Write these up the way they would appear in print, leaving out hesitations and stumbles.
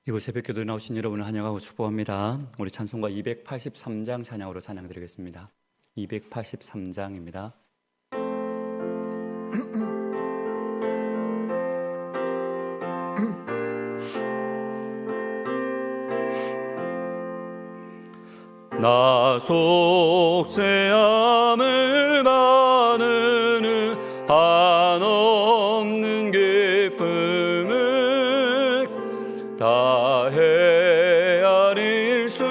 이곳 새벽기도에 나오신 여러분을 환영하고 축복합니다. 우리 찬송가 283장 찬양으로 찬양드리겠습니다. 283장입니다. 나 속죄함을 받는 한없는 기쁨을 다 헤아릴 수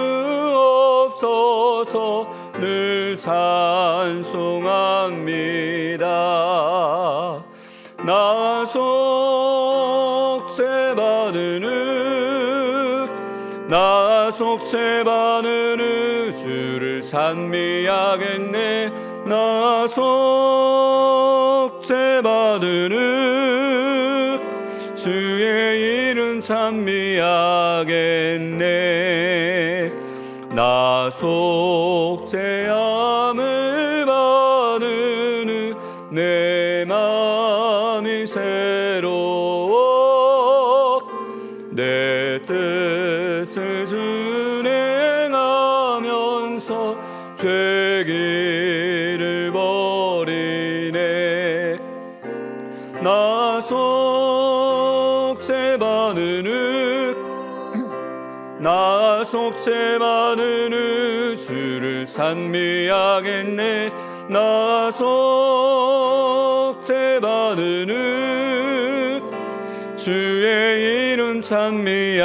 없어서 늘 찬송합니다. 나 속죄받는 주를 찬미하겠네. 나 속죄받는 주의 이름 찬미하겠네. 나 속죄함을 받는 내 마음이 새로워 내 뜻을 준행하면서 죄기를 버리네. 나 속죄받는 주를 찬미하겠네. 나 속죄받는 주의 이름 찬미하겠네.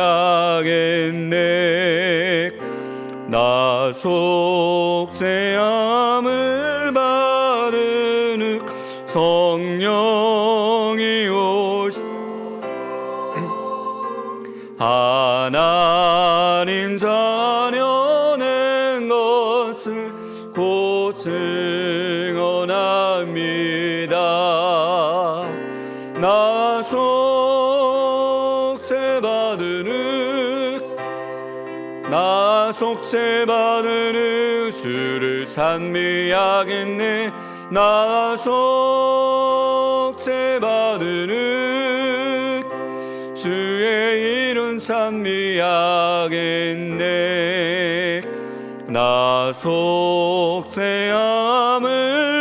나 속죄함을 받는 성령이 오시 하나님 자녀 낸 것을 곧 증언합니다. 나 속죄받는 주를 찬미하겠네. 나 속죄받는 주의 이름 찬미하겠네. 나 속죄함을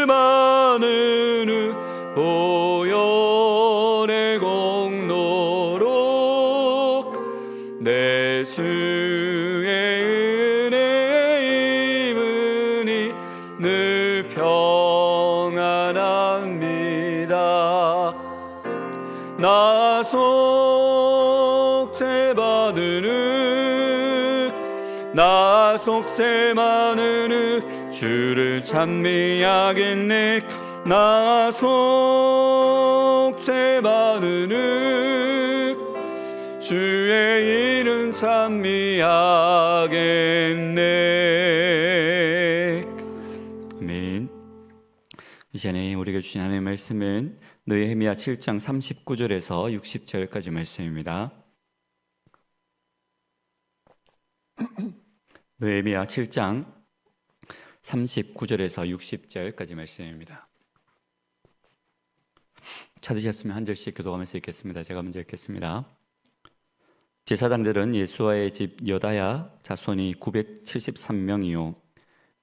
받는 보혈의 공로로 내 주의 은혜의 이문이 늘 평안합니다. 나 속죄받는 주를 찬미하겠네. 나 속죄받는 주의 이름 찬미하겠네. 아멘. 이전에 우리에게 주신 하나님의 말씀은 느헤미야 7장 39절에서 60절까지 말씀입니다. 느헤미야 7장 39절에서 60절까지 말씀입니다. 찾으셨으면 한 절씩 교도하면서 읽겠습니다. 제가 먼저 읽겠습니다. 제사장들은 예수아의 집 여다야 자손이 973명이요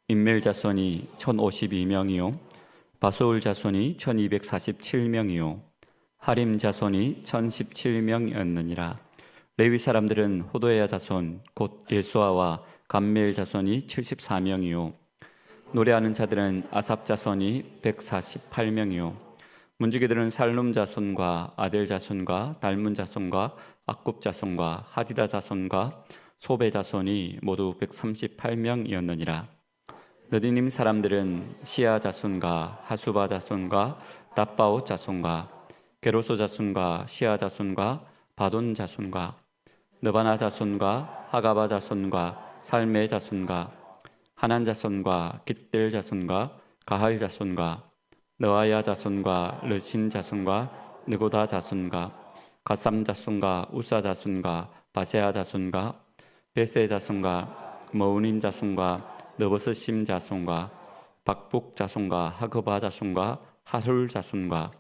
임멜 자손이 1052명이요 바수울 자손이 1247명이요 하림 자손이 1017명이었느니라. 레위 사람들은 호도야 자손 곧 예수아와 감멜 자손이 74명이요 노래하는 자들은 아삽 자손이 148명이요 문지기들은 살룸 자손과 아델 자손과 달문 자손과 악굽 자손과 하디다 자손과 소베 자손이 모두 138명이었느니라. 느디님 사람들은 시아 자손과 하수바 자손과 납바옷 자손과 게로소 자손과 시아 자손과 바돈 자손과 느바나 자손과 하가바 자손과 살메 자손과 하난 자손과 깃들 자손과 가할 자손과 느아야 자손과 르신 자손과 느고다 자손과 가삼 자손과 우사 자손과 바세아 자손과 베세 자손과 머우닌 자손과 느버스심 자손과 박북 자손과 하그바 자손과 하술 자손과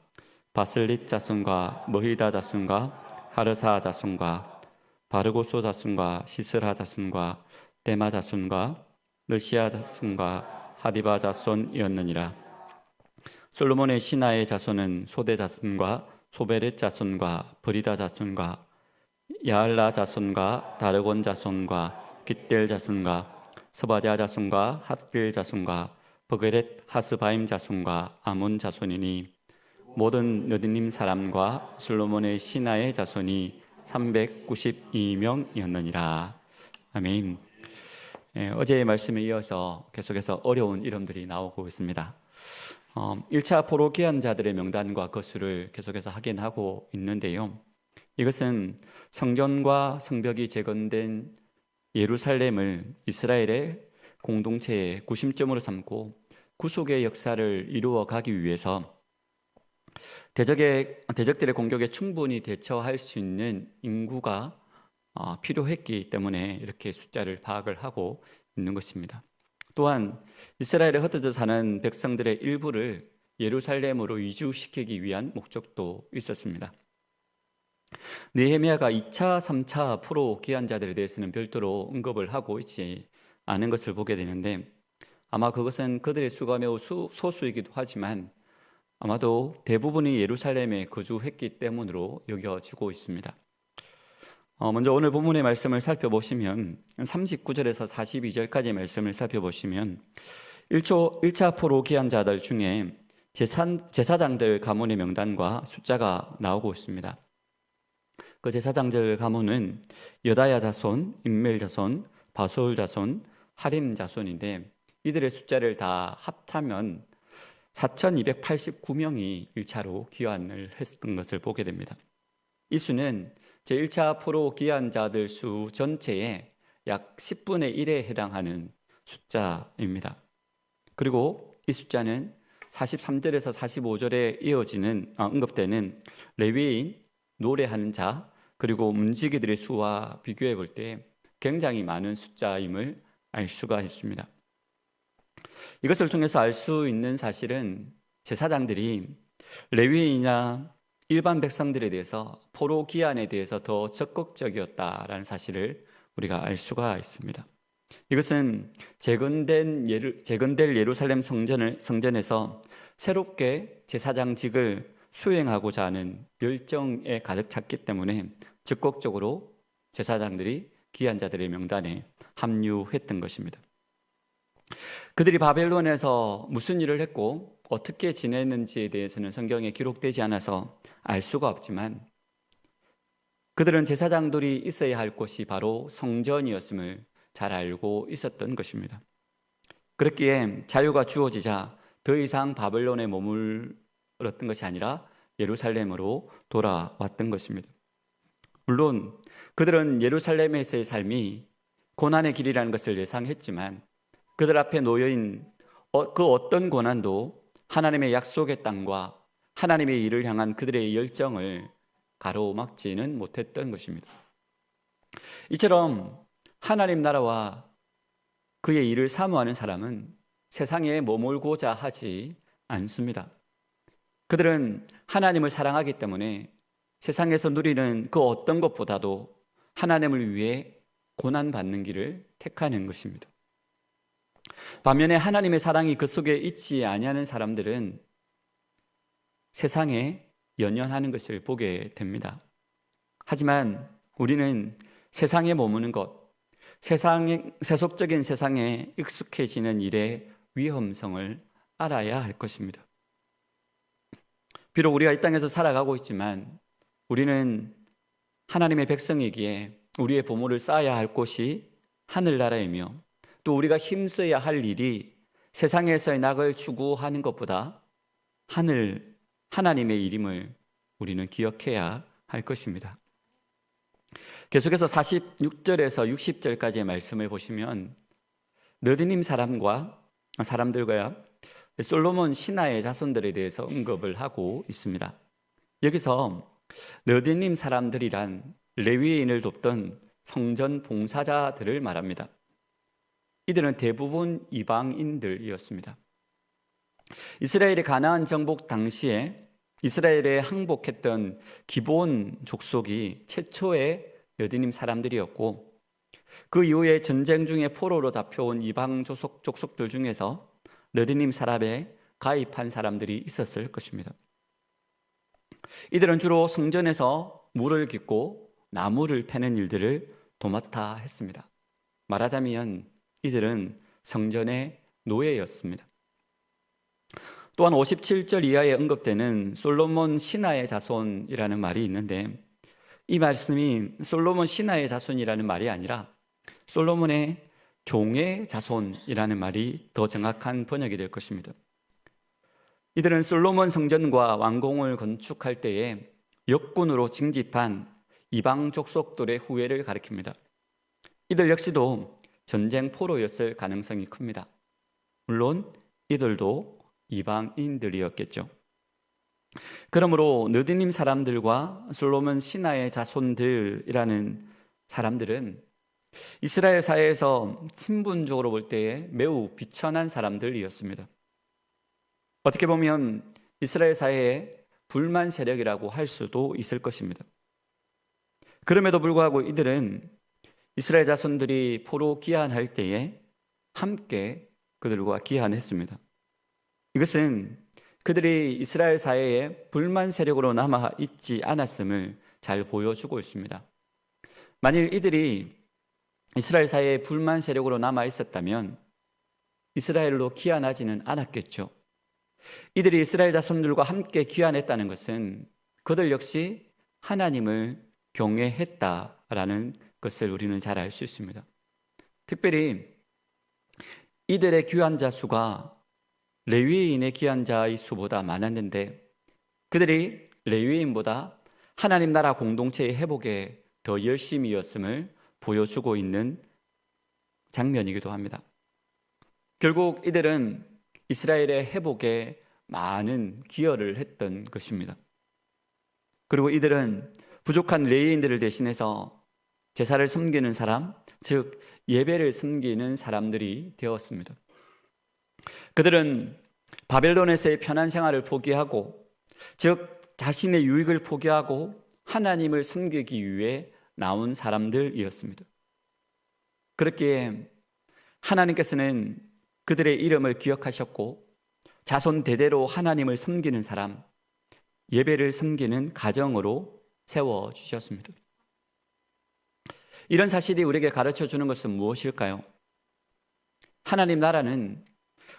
바슬릿 자손과 머히다 자손과 하르사 자손과 바르고소 자손과 시스라 자손과 데마 자손과 느시아 자손과 하디바 자손이었느니라. 솔로몬의 신하의 자손은 소대 자손과 소베렛 자손과 브리다 자손과 야알라 자손과 다르곤 자손과 깃델 자손과 스바랴 자손과 핫길 자손과 버게렛 하스바임 자손과 아몬 자손이니 모든 느디님 사람과 솔로몬의 신하의 자손이 392명이었느니라. 아멘. 어제의 말씀에 이어서 계속해서 어려운 이름들이 나오고 있습니다. 1차 포로 귀한 자들의 명단과 거수를 계속해서 확인하고 있는데요. 이것은 성전과 성벽이 재건된 예루살렘을 이스라엘의 공동체의 구심점으로 삼고 구속의 역사를 이루어 가기 위해서 대적들의 공격에 충분히 대처할 수 있는 인구가 필요했기 때문에 이렇게 숫자를 파악을 하고 있는 것입니다. 또한 이스라엘에 흩어져 사는 백성들의 일부를 예루살렘으로 이주시키기 위한 목적도 있었습니다. 느헤미야가 2차, 3차 포로 귀한 자들에 대해서는 별도로 언급을 하고 있지 않은 것을 보게 되는데 아마 그것은 그들의 수가 매우 소수이기도 하지만 아마도 대부분이 예루살렘에 거주했기 때문으로 여겨지고 있습니다. 먼저 오늘 본문의 말씀을 살펴보시면 39절에서 42절까지의 말씀을 살펴보시면 1차 포로 귀한 자들 중에 제사장들 가문의 명단과 숫자가 나오고 있습니다. 그 제사장들 가문은 여다야 자손, 임멜 자손, 바솔 자손, 하림 자손인데 이들의 숫자를 다 합하면 4,289명이 1차로 귀환을 했던 것을 보게 됩니다. 이 수는 제1차 포로 귀한 자들 수 전체의 약 10분의 1에 해당하는 숫자입니다. 그리고 이 숫자는 43절에서 45절에 이어지는 언급되는 레위인, 노래하는 자, 그리고 문지기들의 수와 비교해 볼 때 굉장히 많은 숫자임을 알 수가 있습니다. 이것을 통해서 알 수 있는 사실은 제사장들이 레위인이나 일반 백성들에 대해서 포로 귀환에 대해서 더 적극적이었다라는 사실을 우리가 알 수가 있습니다. 이것은 재건될 예루살렘 성전에서 새롭게 제사장직을 수행하고자 하는 열정에 가득 찼기 때문에 적극적으로 제사장들이 귀한 자들의 명단에 합류했던 것입니다. 그들이 바벨론에서 무슨 일을 했고 어떻게 지냈는지에 대해서는 성경에 기록되지 않아서 알 수가 없지만 그들은 제사장들이 있어야 할 곳이 바로 성전이었음을 잘 알고 있었던 것입니다. 그렇기에 자유가 주어지자 더 이상 바벨론에 머물렀던 것이 아니라 예루살렘으로 돌아왔던 것입니다. 물론 그들은 예루살렘에서의 삶이 고난의 길이라는 것을 예상했지만 그들 앞에 놓여인 그 어떤 고난도 하나님의 약속의 땅과 하나님의 일을 향한 그들의 열정을 가로막지는 못했던 것입니다. 이처럼 하나님 나라와 그의 일을 사모하는 사람은 세상에 머물고자 하지 않습니다. 그들은 하나님을 사랑하기 때문에 세상에서 누리는 그 어떤 것보다도 하나님을 위해 고난받는 길을 택하는 것입니다. 반면에 하나님의 사랑이 그 속에 있지 아니하는 사람들은 세상에 연연하는 것을 보게 됩니다. 하지만 우리는 세상에 머무는 것, 세속적인 세상에 익숙해지는 일의 위험성을 알아야 할 것입니다. 비록 우리가 이 땅에서 살아가고 있지만 우리는 하나님의 백성이기에 우리의 보물을 쌓아야 할 곳이 하늘나라이며 또 우리가 힘써야 할 일이 세상에서의 낙을 추구하는 것보다 하나님의 일임을 우리는 기억해야 할 것입니다. 계속해서 46절에서 60절까지의 말씀을 보시면 느디님 사람들과 솔로몬 신하의 자손들에 대해서 언급을 하고 있습니다. 여기서 느디님 사람들이란 레위인을 돕던 성전 봉사자들을 말합니다. 이들은 대부분 이방인들이었습니다. 이스라엘의 가나안 정복 당시에 이스라엘에 항복했던 기본 족속이 최초의 느디님 사람들이었고, 그 이후에 전쟁 중에 포로로 잡혀온 이방 족속들 중에서 느디님 사람에 가입한 사람들이 있었을 것입니다. 이들은 주로 성전에서 물을 깃고 나무를 패는 일들을 도맡아 했습니다. 말하자면 이들은 성전의 노예였습니다. 또한 57절 이하에 언급되는 솔로몬 신하의 자손이라는 말이 있는데, 이 말씀이 솔로몬 신하의 자손이라는 말이 아니라 솔로몬의 종의 자손이라는 말이 더 정확한 번역이 될 것입니다. 이들은 솔로몬 성전과 왕궁을 건축할 때에 역군으로 징집한 이방 족속들의 후예를 가리킵니다. 이들 역시도 전쟁 포로였을 가능성이 큽니다. 물론 이들도 이방인들이었겠죠. 그러므로 느디님 사람들과 솔로몬 신하의 자손들이라는 사람들은 이스라엘 사회에서 신분적으로 볼 때에 매우 비천한 사람들이었습니다. 어떻게 보면 이스라엘 사회의 불만 세력이라고 할 수도 있을 것입니다. 그럼에도 불구하고 이들은 이스라엘 자손들이 포로 귀환할 때에 함께 그들과 귀환했습니다. 이것은 그들이 이스라엘 사회에 불만 세력으로 남아 있지 않았음을 잘 보여주고 있습니다. 만일 이들이 이스라엘 사회에 불만 세력으로 남아 있었다면 이스라엘로 귀환하지는 않았겠죠. 이들이 이스라엘 자손들과 함께 귀환했다는 것은 그들 역시 하나님을 경외했다라는 것을 우리는 잘 알 수 있습니다. 특별히 이들의 귀환자 수가 레위인의 귀환자의 수보다 많았는데, 그들이 레위인보다 하나님 나라 공동체의 회복에 더 열심이었음을 보여주고 있는 장면이기도 합니다. 결국 이들은 이스라엘의 회복에 많은 기여를 했던 것입니다. 그리고 이들은 부족한 레위인들을 대신해서 제사를 섬기는 사람, 즉 예배를 섬기는 사람들이 되었습니다. 그들은 바벨론에서의 편한 생활을 포기하고, 즉 자신의 유익을 포기하고 하나님을 섬기기 위해 나온 사람들이었습니다. 그렇기에 하나님께서는 그들의 이름을 기억하셨고, 자손 대대로 하나님을 섬기는 사람, 예배를 섬기는 가정으로 세워주셨습니다. 이런 사실이 우리에게 가르쳐주는 것은 무엇일까요? 하나님 나라는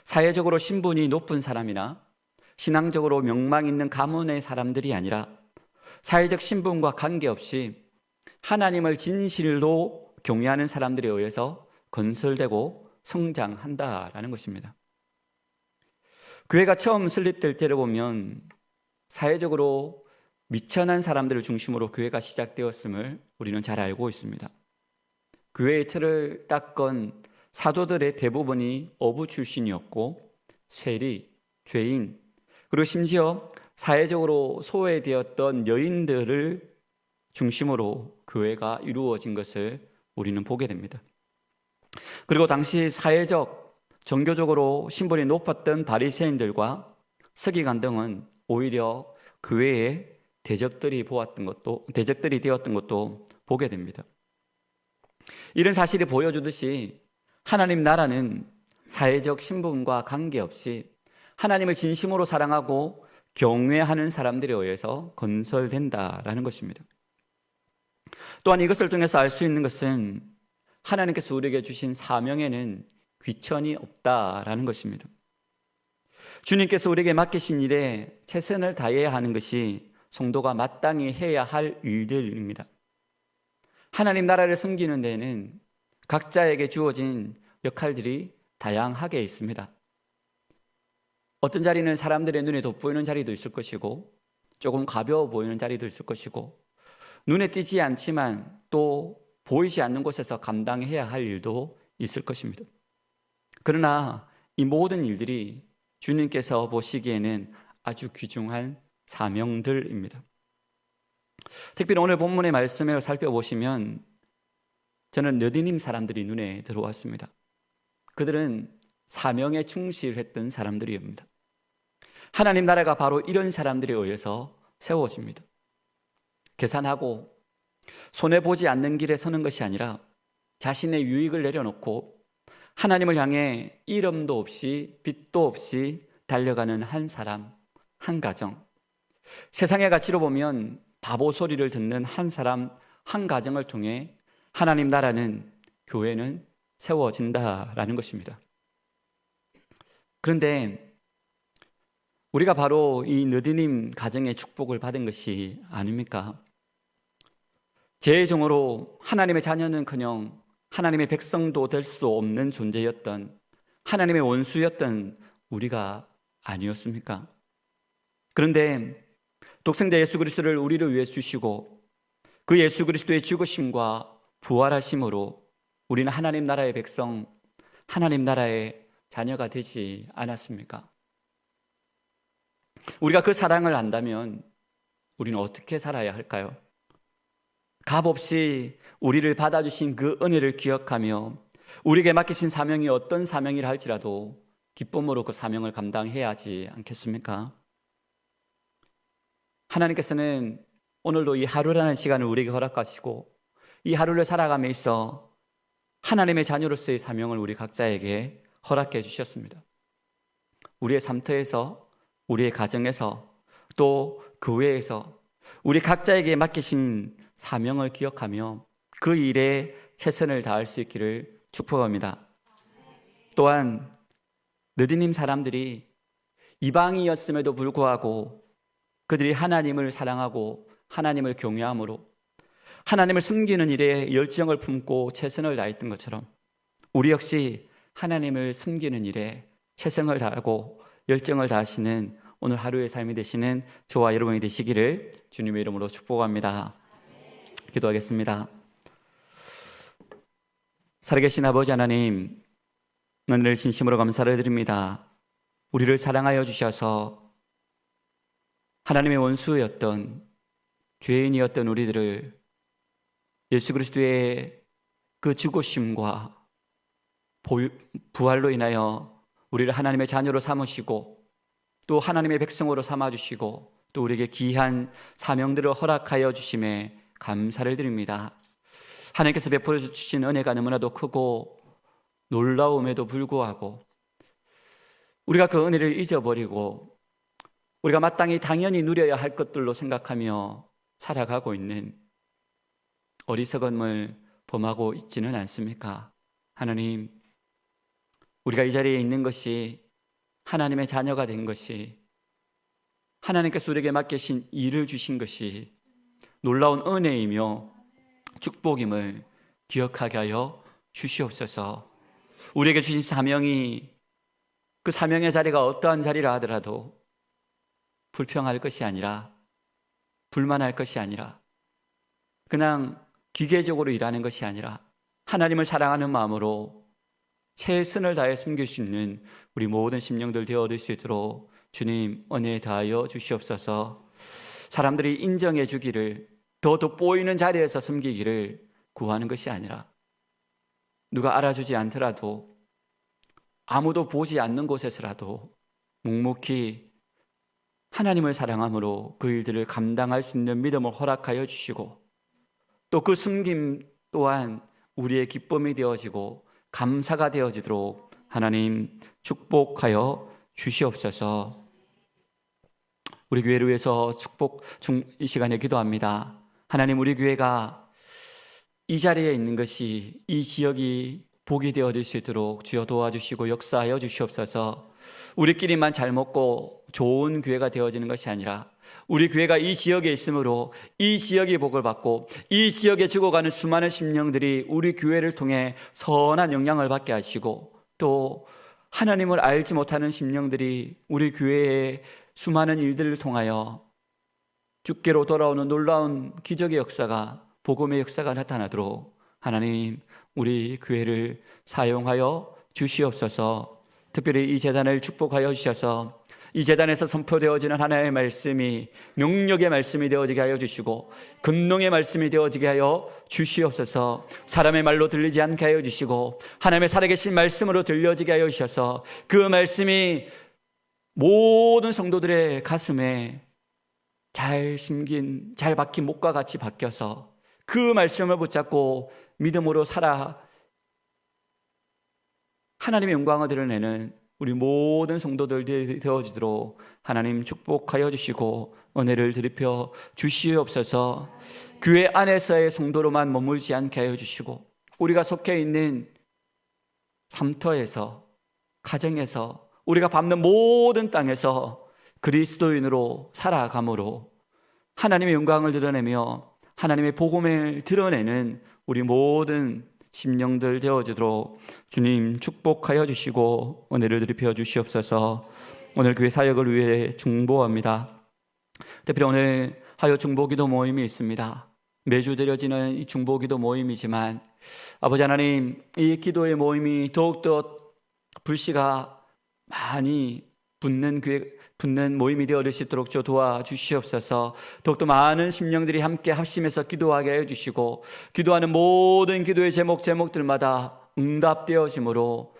사회적으로 신분이 높은 사람이나 신앙적으로 명망 있는 가문의 사람들이 아니라 사회적 신분과 관계없이 하나님을 진실로 경외하는 사람들에 의해서 건설되고 성장한다라는 것입니다. 교회가 처음 설립될 때를 보면 사회적으로 미천한 사람들을 중심으로 교회가 시작되었음을 우리는 잘 알고 있습니다. 교회의 틀을 닦은 사도들의 대부분이 어부 출신이었고, 세리, 죄인, 그리고 심지어 사회적으로 소외되었던 여인들을 중심으로 교회가 이루어진 것을 우리는 보게 됩니다. 그리고 당시 사회적, 종교적으로 신분이 높았던 바리새인들과 서기관 등은 오히려 교회의 대적들이 되었던 것도 보게 됩니다. 이런 사실이 보여주듯이 하나님 나라는 사회적 신분과 관계없이 하나님을 진심으로 사랑하고 경외하는 사람들에 의해서 건설된다라는 것입니다. 또한 이것을 통해서 알 수 있는 것은 하나님께서 우리에게 주신 사명에는 귀천이 없다라는 것입니다. 주님께서 우리에게 맡기신 일에 최선을 다해야 하는 것이 성도가 마땅히 해야 할 일들입니다. 하나님 나라를 섬기는 데에는 각자에게 주어진 역할들이 다양하게 있습니다. 어떤 자리는 사람들의 눈에 돋보이는 자리도 있을 것이고, 조금 가벼워 보이는 자리도 있을 것이고, 눈에 띄지 않지만 또 보이지 않는 곳에서 감당해야 할 일도 있을 것입니다. 그러나 이 모든 일들이 주님께서 보시기에는 아주 귀중한 사명들입니다. 특별히 오늘 본문의 말씀을 살펴보시면 저는 느디님 사람들이 눈에 들어왔습니다. 그들은 사명에 충실했던 사람들이옵니다. 하나님 나라가 바로 이런 사람들에 의해서 세워집니다. 계산하고 손해보지 않는 길에 서는 것이 아니라 자신의 유익을 내려놓고 하나님을 향해 이름도 없이 빛도 없이 달려가는 한 사람, 한 가정, 세상의 가치로 보면 바보 소리를 듣는 한 사람, 한 가정을 통해 하나님 나라는, 교회는 세워진다라는 것입니다. 그런데 우리가 바로 이 느디님 가정의 축복을 받은 것이 아닙니까? 제종으로 하나님의 자녀는커녕 하나님의 백성도 될 수 없는 존재였던, 하나님의 원수였던 우리가 아니었습니까? 그런데 독생자 예수 그리스도를 우리를 위해 주시고 그 예수 그리스도의 죽으심과 부활하심으로 우리는 하나님 나라의 백성, 하나님 나라의 자녀가 되지 않았습니까? 우리가 그 사랑을 안다면 우리는 어떻게 살아야 할까요? 값없이 우리를 받아주신 그 은혜를 기억하며 우리에게 맡기신 사명이 어떤 사명이라 할지라도 기쁨으로 그 사명을 감당해야 하지 않겠습니까? 하나님께서는 오늘도 이 하루라는 시간을 우리에게 허락하시고 이 하루를 살아감에 있어 하나님의 자녀로서의 사명을 우리 각자에게 허락해 주셨습니다. 우리의 삶터에서, 우리의 가정에서, 또 교회에서 우리 각자에게 맡기신 사명을 기억하며 그 일에 최선을 다할 수 있기를 축복합니다. 또한 느디님 사람들이 이방이었음에도 불구하고 그들이 하나님을 사랑하고 하나님을 경외함으로 하나님을 숨기는 일에 열정을 품고 최선을 다했던 것처럼 우리 역시 하나님을 숨기는 일에 최선을 다하고 열정을 다하시는 오늘 하루의 삶이 되시는 저와 여러분이 되시기를 주님의 이름으로 축복합니다. 기도하겠습니다. 살아계신 아버지 하나님, 오늘 진심으로 감사를 드립니다. 우리를 사랑하여 주셔서 하나님의 원수였던, 죄인이었던 우리들을 예수 그리스도의 그 죽으심과 부활로 인하여 우리를 하나님의 자녀로 삼으시고 또 하나님의 백성으로 삼아주시고 또 우리에게 귀한 사명들을 허락하여 주심에 감사를 드립니다. 하나님께서 베풀어 주신 은혜가 너무나도 크고 놀라움에도 불구하고 우리가 그 은혜를 잊어버리고 우리가 마땅히 당연히 누려야 할 것들로 생각하며 살아가고 있는 어리석음을 범하고 있지는 않습니까? 하나님, 우리가 이 자리에 있는 것이 하나님의 자녀가 된 것이 하나님께서 우리에게 맡기신 일을 주신 것이 놀라운 은혜이며 축복임을 기억하게 하여 주시옵소서. 우리에게 주신 사명이 그 사명의 자리가 어떠한 자리라 하더라도 불평할 것이 아니라 불만할 것이 아니라 그냥 기계적으로 일하는 것이 아니라 하나님을 사랑하는 마음으로 최선을 다해 숨길 수 있는 우리 모든 심령들 되어 얻을 수 있도록 주님 은혜 다하여 주시옵소서. 사람들이 인정해 주기를 더 돋보이는 자리에서 숨기기를 구하는 것이 아니라 누가 알아주지 않더라도 아무도 보지 않는 곳에서라도 묵묵히 하나님을 사랑함으로 그 일들을 감당할 수 있는 믿음을 허락하여 주시고 또 그 숨김 또한 우리의 기쁨이 되어지고 감사가 되어지도록 하나님 축복하여 주시옵소서. 우리 교회를 위해서 이 시간에 기도합니다. 하나님, 우리 교회가 이 자리에 있는 것이 이 지역이 복이 되어질 수 있도록 주여 도와주시고 역사하여 주시옵소서. 우리끼리만 잘 먹고 좋은 교회가 되어지는 것이 아니라 우리 교회가 이 지역에 있으므로 이 지역이 복을 받고 이 지역에 죽어가는 수많은 심령들이 우리 교회를 통해 선한 영향을 받게 하시고 또 하나님을 알지 못하는 심령들이 우리 교회의 수많은 일들을 통하여 주께로 돌아오는 놀라운 기적의 역사가, 복음의 역사가 나타나도록 하나님 우리 교회를 사용하여 주시옵소서. 특별히 이 제단을 축복하여 주셔서 이 제단에서 선포되어지는 하나님의 말씀이 능력의 말씀이 되어지게 하여 주시고 근능의 말씀이 되어지게 하여 주시옵소서. 사람의 말로 들리지 않게 하여 주시고 하나님의 살아계신 말씀으로 들려지게 하여 주셔서 그 말씀이 모든 성도들의 가슴에 잘 박힌 목과 같이 박혀서 그 말씀을 붙잡고 믿음으로 살아 하나님의 영광을 드러내는 우리 모든 성도들이 되어지도록 하나님 축복하여 주시고 은혜를 드리펴 주시옵소서. 교회 안에서의 성도로만 머물지 않게 하여 주시고 우리가 속해 있는 삶터에서, 가정에서, 우리가 밟는 모든 땅에서 그리스도인으로 살아감으로 하나님의 영광을 드러내며 하나님의 복음을 드러내는 우리 모든 심령들 되어지도록 주님 축복하여 주시고 은혜를 드리펴 주시옵소서. 오늘 교회 사역을 위해 중보합니다. 특별히 오늘 하여 중보기도 모임이 있습니다. 매주 드려지는 이 중보기도 모임이지만 아버지 하나님, 이 기도의 모임이 더욱더 불씨가 많이 붙는 모임이 되어 수 있도록 도와주시옵소서. 더욱더 많은 심령들이 함께 합심해서 기도하게 해주시고 기도하는 모든 기도의 제목들마다 응답되어짐으로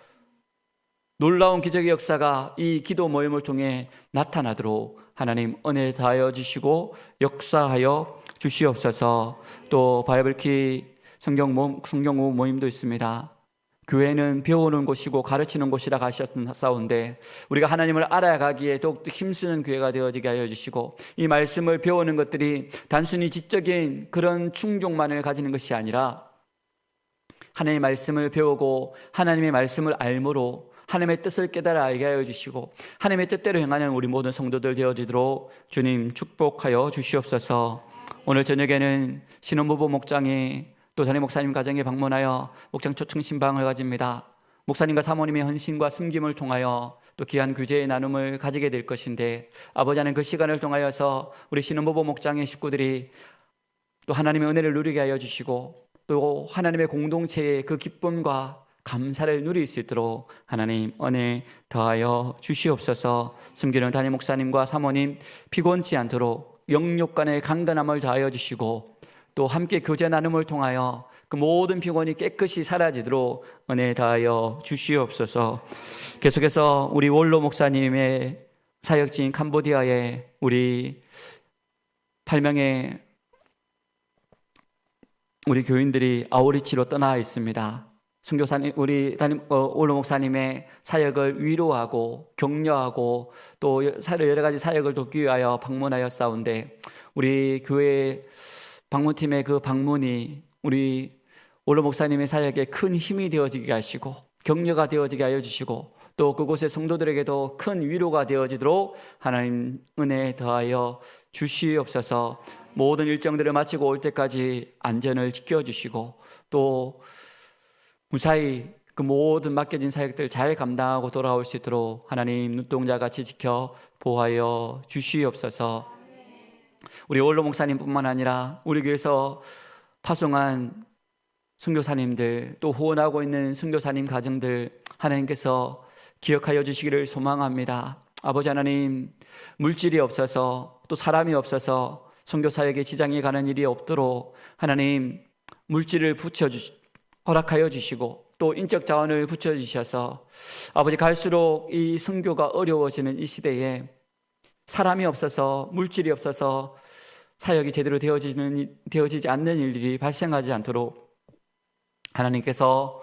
놀라운 기적의 역사가 이 기도 모임을 통해 나타나도록 하나님 은혜 다하여 주시고 역사하여 주시옵소서. 또 바이블키 성경 모임도 있습니다. 교회는 배우는 곳이고 가르치는 곳이라 하셨사온데 우리가 하나님을 알아가기에 더욱더 힘쓰는 교회가 되어지게 하여 주시고 이 말씀을 배우는 것들이 단순히 지적인 그런 충족만을 가지는 것이 아니라 하나님의 말씀을 배우고 하나님의 말씀을 알므로 하나님의 뜻을 깨달아 알게 하여 주시고 하나님의 뜻대로 행하는 우리 모든 성도들 되어지도록 주님 축복하여 주시옵소서. 오늘 저녁에는 신혼부부 목장이 또 담임 목사님 가정에 방문하여 목장 초청 신방을 가집니다. 목사님과 사모님의 헌신과 숨김을 통하여 또 귀한 교제의 나눔을 가지게 될 것인데 아버지 하나님 그 시간을 통하여서 우리 신혼부부 목장의 식구들이 또 하나님의 은혜를 누리게 하여 주시고 또 하나님의 공동체의 그 기쁨과 감사를 누릴 수 있도록 하나님 은혜 더하여 주시옵소서. 숨기는 담임 목사님과 사모님 피곤치 않도록 영육 간의 강건함을 더하여 주시고 또 함께 교제 나눔을 통하여 그 모든 피곤이 깨끗이 사라지도록 은혜 다하여 주시옵소서. 계속해서 우리 원로 목사님의 사역지인 캄보디아에 우리 8명의 우리 교인들이 아우리치로 떠나 있습니다. 선교사님, 우리 원로 목사님의 사역을 위로하고 격려하고 또 여러 가지 사역을 돕기 위하여 방문하여 싸운데 우리 교회 방문팀의 그 방문이 우리 원로 목사님의 사역에 큰 힘이 되어지게 하시고 격려가 되어지게 하여 주시고 또 그곳의 성도들에게도 큰 위로가 되어지도록 하나님 은혜 더하여 주시옵소서. 모든 일정들을 마치고 올 때까지 안전을 지켜주시고 또 무사히 그 모든 맡겨진 사역들 잘 감당하고 돌아올 수 있도록 하나님 눈동자같이 지켜 보호하여 주시옵소서. 우리 원로 목사님뿐만 아니라 우리 교회에서 파송한 선교사님들 또 후원하고 있는 선교사님 가정들 하나님께서 기억하여 주시기를 소망합니다. 아버지 하나님, 물질이 없어서 또 사람이 없어서 선교사에게 지장이 가는 일이 없도록 하나님 물질을 허락하여 주시고 또 인적 자원을 붙여주셔서 아버지 갈수록 이 선교가 어려워지는 이 시대에 사람이 없어서 물질이 없어서 사역이 제대로 되어지지 않는 일들이 발생하지 않도록 하나님께서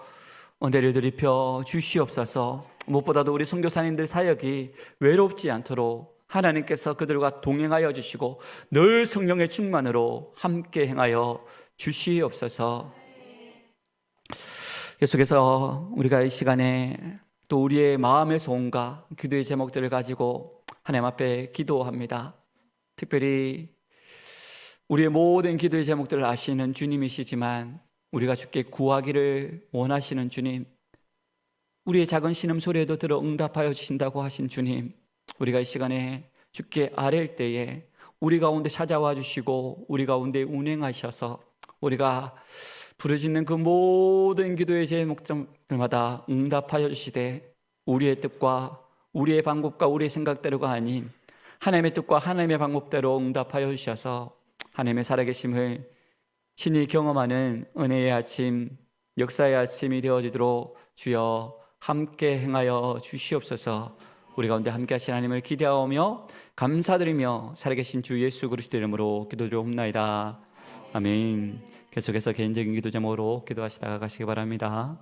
은혜를 드리펴 주시옵소서. 무엇보다도 우리 선교사님들 사역이 외롭지 않도록 하나님께서 그들과 동행하여 주시고 늘 성령의 충만으로 함께 행하여 주시옵소서. 계속해서 우리가 이 시간에 또 우리의 마음의 소원과 기도의 제목들을 가지고 하나님 앞에 기도합니다. 특별히 우리의 모든 기도의 제목들을 아시는 주님이시지만 우리가 주께 구하기를 원하시는 주님, 우리의 작은 신음소리에도 들어 응답하여 주신다고 하신 주님, 우리가 이 시간에 주께 아랠 때에 우리 가운데 찾아와 주시고 우리 가운데 운행하셔서 우리가 부르짖는 그 모든 기도의 제목들마다 응답하여 주시되 우리의 뜻과 우리의 방법과 우리의 생각대로가 아닌 하나님의 뜻과 하나님의 방법대로 응답하여 주셔서 하나님의 살아계심을 친히 경험하는 은혜의 아침, 역사의 아침이 되어지도록 주여 함께 행하여 주시옵소서. 우리 가운데 함께 하신 하나님을 기대하오며 감사드리며 살아계신 주 예수 그리스도 이름으로 기도드리옵나이다. 아멘. 계속해서 개인적인 기도 제목으로 기도하시다가 가시기 바랍니다.